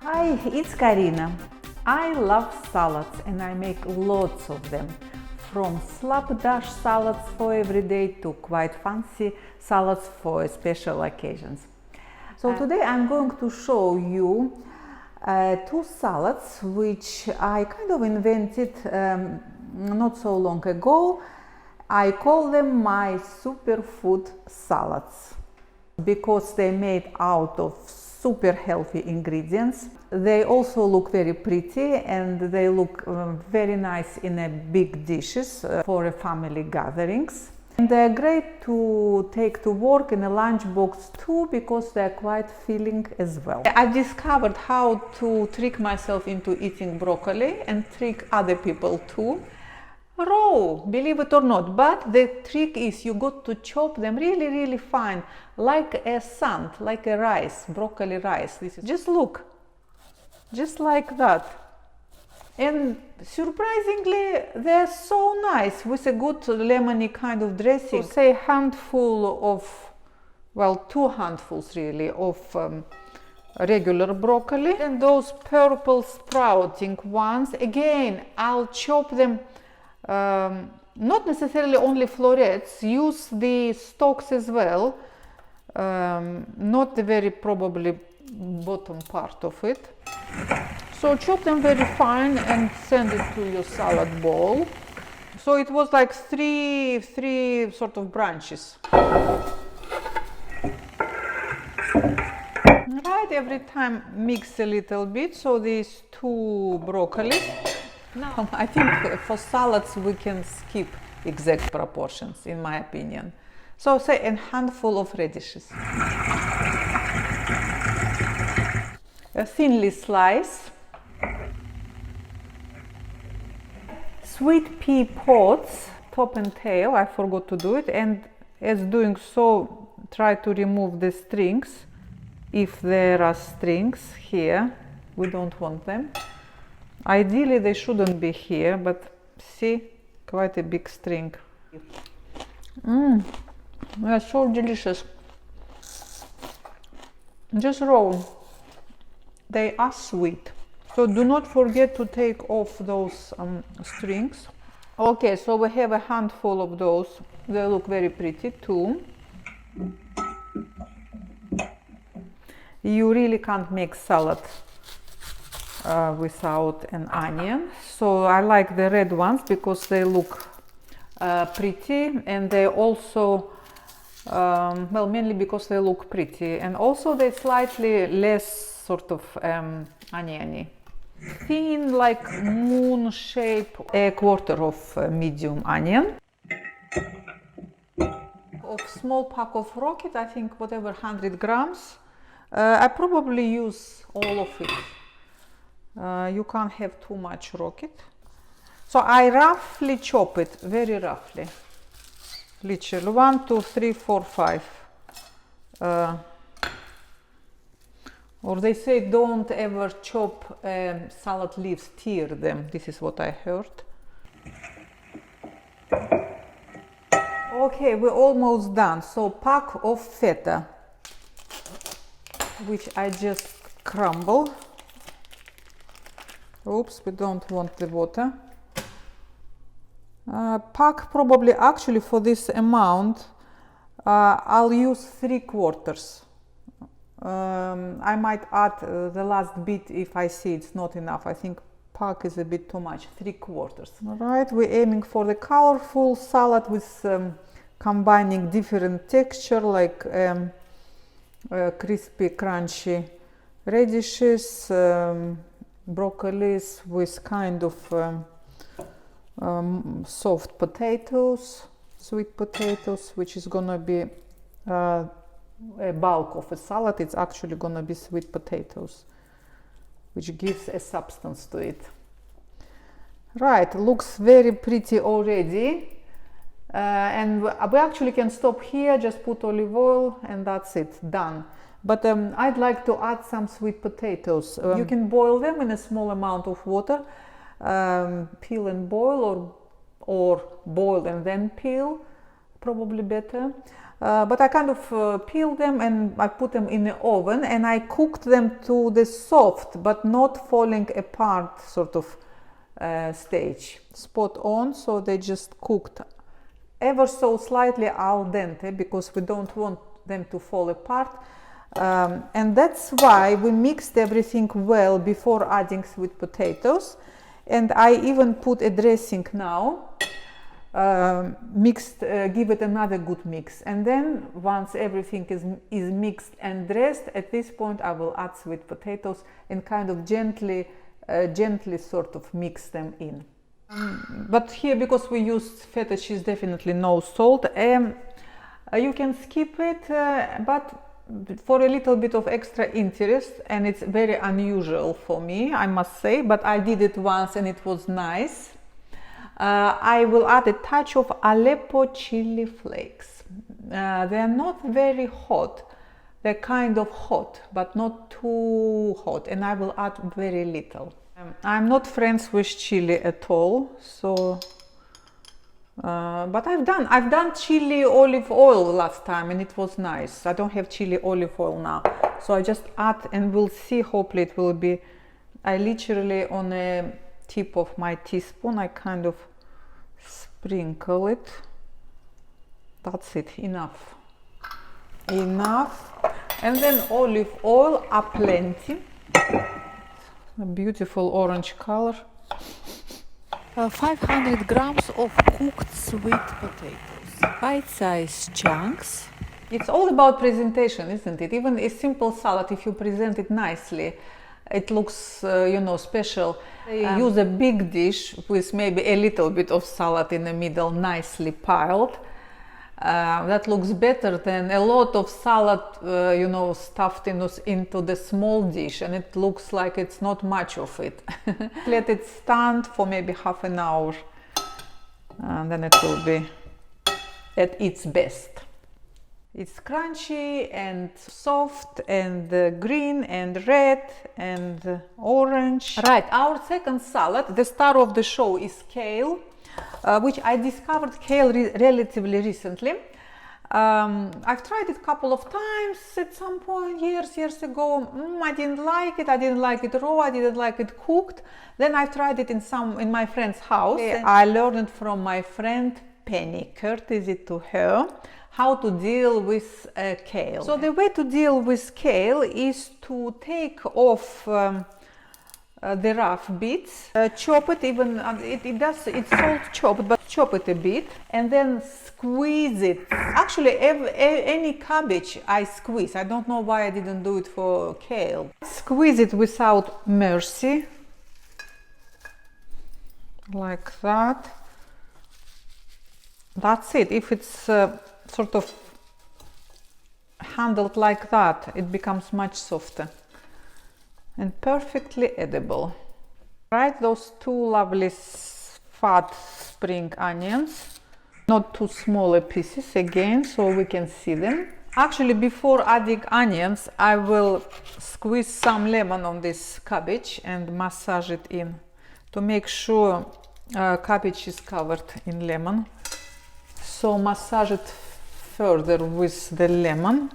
Hi, it's Karina. I love salads and I make lots of them. From slapdash salads for every day to quite fancy salads for special occasions. So today I'm going to show you two salads which I kind of invented not so long ago. I call them my superfood salads because they're made out of super healthy ingredients. They also look very pretty and they look very nice in a big dishes for a family gatherings. And they're great to take to work in a lunchbox too because they're quite filling as well. I discovered how to trick myself into eating broccoli and trick other people too. Raw, believe it or not, but the trick is you got to chop them really fine, like a sand, like a rice, broccoli rice. This is just look, just like that. And surprisingly, they're so nice with a good lemony kind of dressing. So say handful of, well, 2 handfuls really of regular broccoli, and those purple sprouting ones. Again, I'll chop them. Not necessarily only florets, use the stalks as well, not the very probably bottom part of it. So chop them very fine and send it to your salad bowl. So it was like three sort of branches. Right, every time mix a little bit, so these 2 broccolis. Now, I think for salads we can skip exact proportions, in my opinion. So say a handful of radishes. A thinly slice. Sweet pea pods, top and tail, I forgot to do it, and as doing so, try to remove the strings. If there are strings here, we don't want them. Ideally they shouldn't be here, but see, quite a big string. They're so delicious. Just raw. They are sweet. So do not forget to take off those strings. Okay, so we have a handful of those. They look very pretty too. You really can't make salad without an onion. So I like the red ones because they look pretty, and they also, well, mainly because they look pretty, and also they're slightly less sort of oniony. Thin, like moon shape, a quarter of medium onion. Of small pack of rocket, I think whatever 100 grams. I probably use all of it. You can't have too much rocket. So I roughly chop it, very roughly. Literally 1, 2, 3, 4, 5. Or they say don't ever chop salad leaves, tear them. This is what I heard. Okay, we're almost done. So pack of feta, which I just crumble. Oops, we don't want the water. Pack probably, actually for this amount, I'll use 3/4. I might add the last bit if I see it's not enough. I think pack is a bit too much, 3/4. All right, we're aiming for the colorful salad with combining different texture, like crispy, crunchy radishes, broccolis with kind of soft potatoes, sweet potatoes, which is gonna be a bulk of a salad. It's actually gonna be sweet potatoes, which gives a substance to it. Right, looks very pretty already. And we actually can stop here, just put olive oil, and that's it, done. But I'd like to add some sweet potatoes. You can boil them in a small amount of water. peel and boil, or boil and then peel, probably better. But I kind of peel them and I put them in the oven, and I cooked them to the soft but not falling apart sort of stage. Spot on, so they just cooked ever so slightly al dente, because we don't want them to fall apart. And that's why we mixed everything well before adding sweet potatoes. And I even put a dressing now, give it another good mix. And then once everything is mixed and dressed, at this point I will add sweet potatoes and kind of gently sort of mix them in. But here, because we used feta cheese, definitely no salt. You can skip it, but for a little bit of extra interest, and it's very unusual for me, I must say, but I did it once and it was nice. I will add a touch of Aleppo chili flakes. They're not very hot, they're kind of hot, but not too hot, and I will add very little. I'm not friends with chili at all, so but I've done chili olive oil last time and it was nice. I don't have chili olive oil now, so I just add, and we'll see, hopefully it will be, I literally on a tip of my teaspoon I kind of sprinkle it. That's it, enough, and then olive oil aplenty. A beautiful orange color. 500 grams of cooked sweet potatoes, bite-sized chunks. It's all about presentation, isn't it? Even a simple salad, if you present it nicely, it looks, you know, special. Use a big dish with maybe a little bit of salad in the middle, nicely piled. That looks better than a lot of salad, you know, stuffed into the small dish, and it looks like it's not much of it. Let it stand for maybe half an hour, and then it will be at its best. It's crunchy and soft and green and red and orange. Right, our second salad, the star of the show, is kale. Which I discovered kale relatively recently. I've tried it a couple of times at some point years ago. I didn't like it. I didn't like it raw. I didn't like it cooked. Then I tried it in my friend's house. I learned it from my friend Penny, courtesy to her, how to deal with kale. So the way to deal with kale is to take off the rough bits, chop it, even it's salt chopped, but chop it a bit and then squeeze it. Actually, any cabbage I squeeze. I don't know why I didn't do it for kale. Squeeze it without mercy, like that. That's it. If it's sort of handled like that, it becomes much softer and perfectly edible. Right, those two lovely fat spring onions, not too small pieces again, so we can see them. Actually, before adding onions, I will squeeze some lemon on this cabbage and massage it in to make sure cabbage is covered in lemon. So massage it further with the lemon.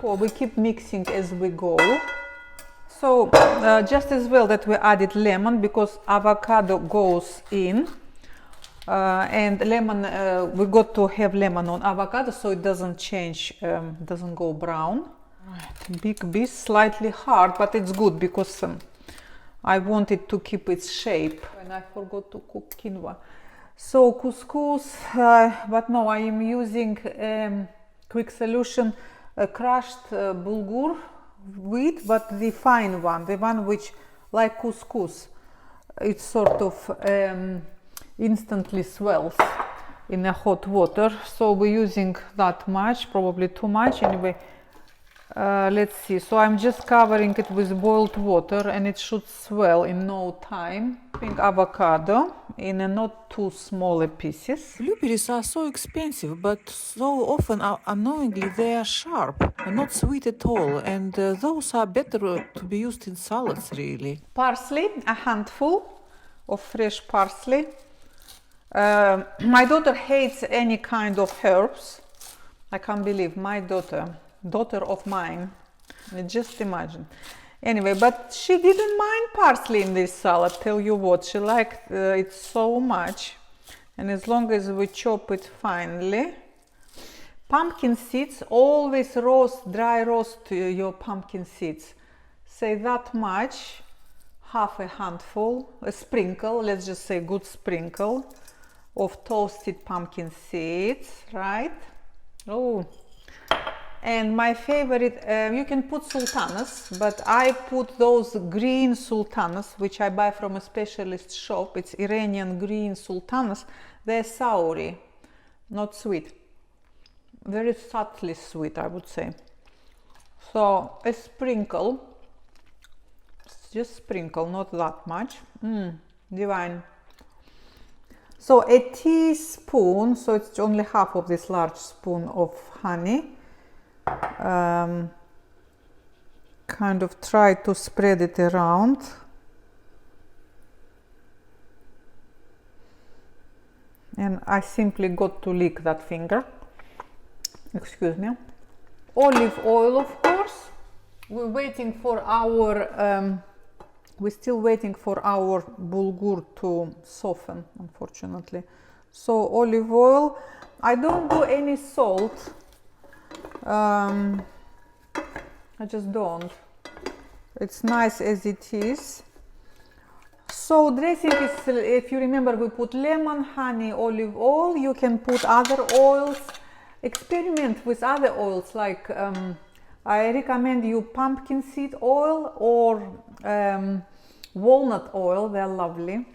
We keep mixing as we go. So just as well that we added lemon, because avocado goes in, and lemon, we got to have lemon on avocado so it doesn't change, doesn't go brown. Right. Big piece, slightly hard, but it's good because I wanted to keep its shape. And I forgot to cook quinoa. So couscous, but no, I am using quick solution. Crushed bulghur wheat, but the fine one, the one which, like couscous, it sort of instantly swells in the hot water. So we're using that much, probably too much. Anyway, Let's see, so I'm just covering it with boiled water and it should swell in no time. Pink avocado in a not too small pieces. Blueberries are so expensive, but so often unknowingly they are sharp and not sweet at all, and those are better to be used in salads, really. Parsley, a handful of fresh parsley. My daughter hates any kind of herbs. I can't believe my daughter of mine, just imagine. Anyway, but she didn't mind parsley in this salad, tell you what, she liked it so much. And as long as we chop it finely. Pumpkin seeds, always dry roast your pumpkin seeds. Say that much, half a handful, a sprinkle, let's just say good sprinkle of toasted pumpkin seeds, right? Oh, and my favorite, you can put sultanas, but I put those green sultanas, which I buy from a specialist shop. It's Iranian green sultanas. They're soury, not sweet. Very subtly sweet, I would say. So a sprinkle, just sprinkle, not that much. Divine. So a teaspoon, so it's only half of this large spoon of honey. Kind of try to spread it around. And I simply got to lick that finger. Excuse me. Olive oil, of course. We're waiting for our we're still waiting for our bulghur to soften, unfortunately. So olive oil. I don't do any salt. I just don't. It's nice as it is. So dressing is, if you remember, we put lemon, honey, olive oil. You can put other oils. Experiment with other oils, like I recommend you pumpkin seed oil or walnut oil. They're lovely.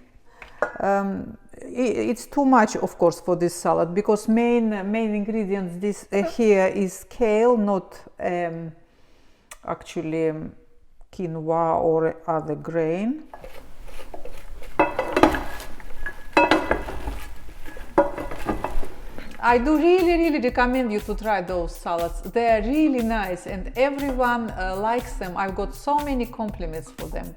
It's too much, of course, for this salad, because main ingredients this here is kale, not actually quinoa or other grain. I do really recommend you to try those salads. They are really nice and everyone likes them. I've got so many compliments for them.